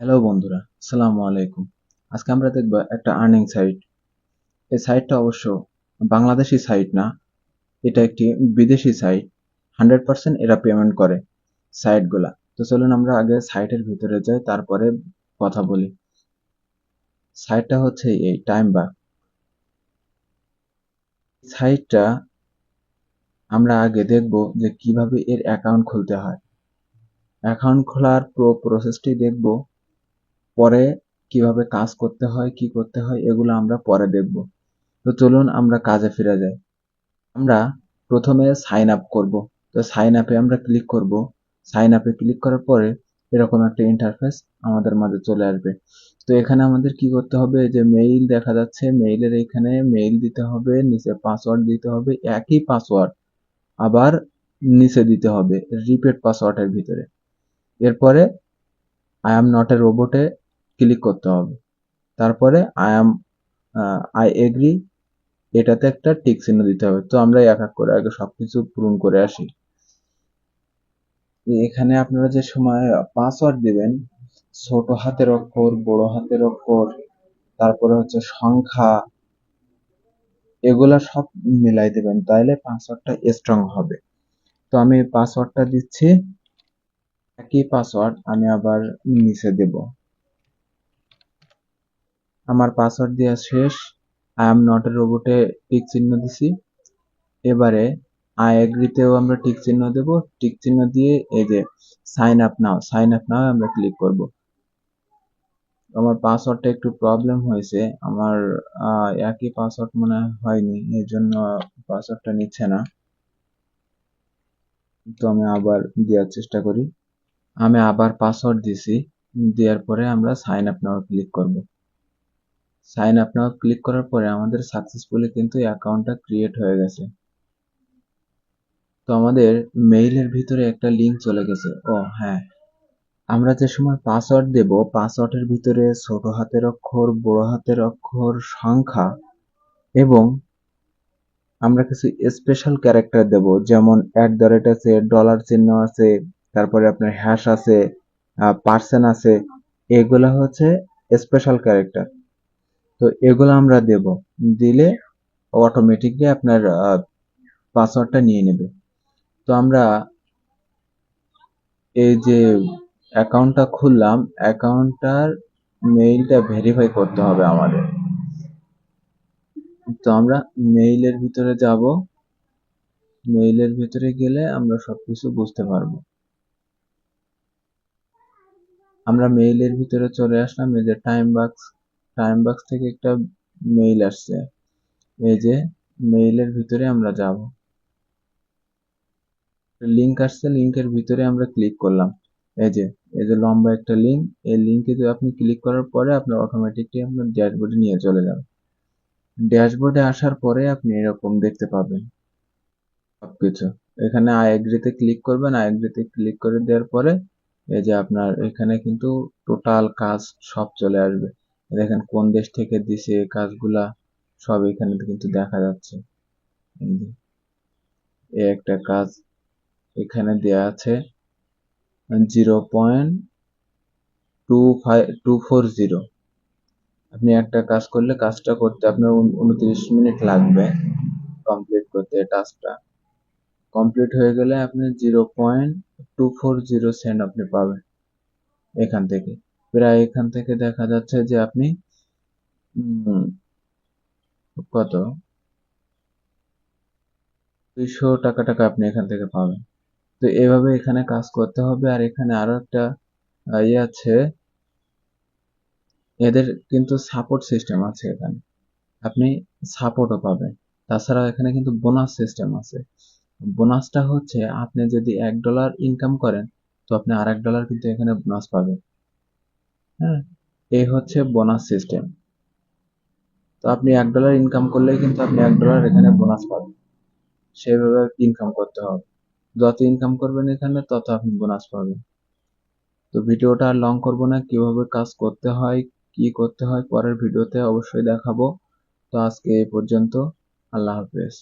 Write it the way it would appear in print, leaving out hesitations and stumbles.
Hello বন্ধুরা, আসসালামু আলাইকুম। আজকে আমরা দেখব একটা আর্নিং সাইট। এই সাইটটা অবশ্য বাংলাদেশি সাইট না, এটা একটি বিদেশি সাইট। 100% এরা পেমেন্ট করে সাইটগুলা। তো চলুন আমরা আগে সাইটের ভিতরে যাই, তারপরে কথা বলি। সাইটটা হচ্ছে এই টাইমবাক সাইটটা। আমরা আগে দেখব যে কিভাবে এর অ্যাকাউন্ট খুলতে হয়। অ্যাকাউন্ট খোলার প্রসেসটি দেখব, পরে কিভাবে কাজ করতে হয়, কি করতে হয় এগুলো আমরা পরে দেখব। তো চলুন আমরা কাজে ফিরে যাই। আমরা প্রথমে সাইন আপ করব। তো সাইন আপে আমরা ক্লিক করব। সাইন আপে ক্লিক করার পরে এরকম একটা ইন্টারফেস আমাদের মাঝে চলে আসবে। তো এখানে আমাদের কি করতে হবে, যে মেইল দেখা যাচ্ছে, মেইলের এখানে মেইল দিতে হবে, নিচে পাসওয়ার্ড দিতে হবে, একই পাসওয়ার্ড আবার নিচে দিতে হবে রিপিট পাসওয়ার্ডের ভিতরে। এরপরে আই এম নট এ রোবটে ক্লিক করতে হবে। তারপরে আই এগ্রি, এটাতে একটা টিক চিহ্ন দিতে হবে। তো আমরা এক এক করে আগে সবকিছু পূরণ করে আসি। এখানে আপনারা যে সময় পাসওয়ার্ড দিবেন, ছোট হাতের অক্ষর, বড় হাতের অক্ষর, তারপরে হচ্ছে সংখ্যা, এগুলা সব মিলাই দিবেন, তাইলে পাসওয়ার্ডটা স্ট্রং হবে। তো আমি পাসওয়ার্ডটা দিচ্ছি, একই পাসওয়ার্ড আমি আবার নিচে দেব। আমার পাসওয়ার্ড দেওয়া শেষ। আই এম নট এ রোবটে টিক চিহ্ন দিছি। এবারে আই এগ্রিতেও আমরা টিক চিহ্ন দেব। টিক চিহ্ন দিয়ে এই যে সাইন আপ নাও আমরা ক্লিক করব। আমার পাসওয়ার্ডটা একটু প্রবলেম হয়েছে, আমার একই পাসওয়ার্ড মনে হয়নি, এই জন্য পাসওয়ার্ডটা নিচ্ছে না। তো আমি আবার দেওয়ার চেষ্টা করি। আমি আবার পাসওয়ার্ড দিছি, দেওয়ার পরে আমরা সাইন আপ নাও ক্লিক করব। সাইন আপ নাও ক্লিক করার পরে আমাদের সাকসেসফুলি কিন্তু অ্যাকাউন্টটা ক্রিয়েট হয়ে গেছে। তো আমাদের মেইলের ভিতরে একটা লিংক চলে গেছে। ও হ্যাঁ, আমরা যে সময় পাসওয়ার্ড দেব, পাসওয়ার্ডের ভিতরে ছোট হাতের অক্ষর, বড় হাতের অক্ষর, সংখ্যা এবং আমরা কিছু স্পেশাল ক্যারেক্টার দেব, যেমন @ আছে, ডলার চিহ্ন আছে, তারপরে আপনার হ্যাশ আছে, পার্সেন্ট আছে। এগুলা হচ্ছে স্পেশাল ক্যারেক্টার। তো এগুলো আমরা দেব, দিলে অটোমেটিকলি আপনার পাসওয়ার্ডটা নিয়ে নেবে। তো আমরা এই যে অ্যাকাউন্টটা খুললাম, অ্যাকাউন্টটার মেইলটা ভেরিফাই করতে হবে আমাদের। তো আমরা মেইলের ভিতরে যাব। মেইলের ভিতরে গেলে আমরা সবকিছু বুঝতে পারবো। আমরা মেইলের ভিতরে চলে আসলাম। এই যে টাইম বাক্স থেকে একটা মেইল আসছে। এই যে মেইলের ভিতরে আমরা যাব, লিংক আসছে, লিংকের ভিতরে আমরা ক্লিক করলাম। এই যে লম্বা একটা লিংক, এই লিংকে যদি আপনি ক্লিক করার পরে আপনার অটোমেটিকলি আপনার ড্যাশবোর্ডে নিয়ে চলে যাবে। ড্যাশবোর্ডে আসার পরে আপনি এরকম দেখতে পাবেন সবকিছু। এখানে আই এগ্রিতে ক্লিক করবেন। আই এগ্রিতে ক্লিক করে দেওয়ার পরে এই যে আপনার এখানে কিন্তু টোটাল কাজ সব চলে আসবে। দেখেন কোন দেশ থেকে দিছে কাজগুলা, সব এখানে কিন্তু দেখা যাচ্ছে। এই যে এই একটা কাজ এখানে দেয়া আছে 0.240। আপনি একটা কাজ করলে কাজটা করতে আপনার 29 মিনিট লাগবে কমপ্লিট করতে। টাস্কটা কমপ্লিট হয়ে গেলে আপনি 0.240 সেন্ট আপনি পাবেন এখান থেকে। প্রায় এখান থেকে দেখা যাচ্ছে যে আপনি উম, কত 200 টাকা আপনি এখান থেকে পাবেন। তো এভাবে এখানে কাজ করতে হবে। আর এখানে আরো একটা ইয়ে আছে, এদের কিন্তু সাপোর্ট সিস্টেম আছে এখানে, আপনি সাপোর্টও পাবেন। তাছাড়া এখানে কিন্তু বোনাস সিস্টেম আছে। বোনাসটা হচ্ছে আপনি যদি $1 ইনকাম করেন, তো আপনি $1 কিন্তু এখানে বোনাস পাবেন। হ্যাঁ, এই হচ্ছে বোনাস সিস্টেম। তো আপনি $1 ইনকাম করলেই কিন্তু আপনি $1 এখানে বোনাস পাবেন। সেভাবে ইনকাম করতে হবে। যত ইনকাম করবেন এখানে তত আপনি বোনাস পাবেন। তো ভিডিওটা আর লং করব না, কিভাবে কাজ করতে হয়, কি করতে হয় পরের ভিডিওতে অবশ্যই দেখাবো। তো আজকে এই পর্যন্ত। আল্লাহ হাফেজ।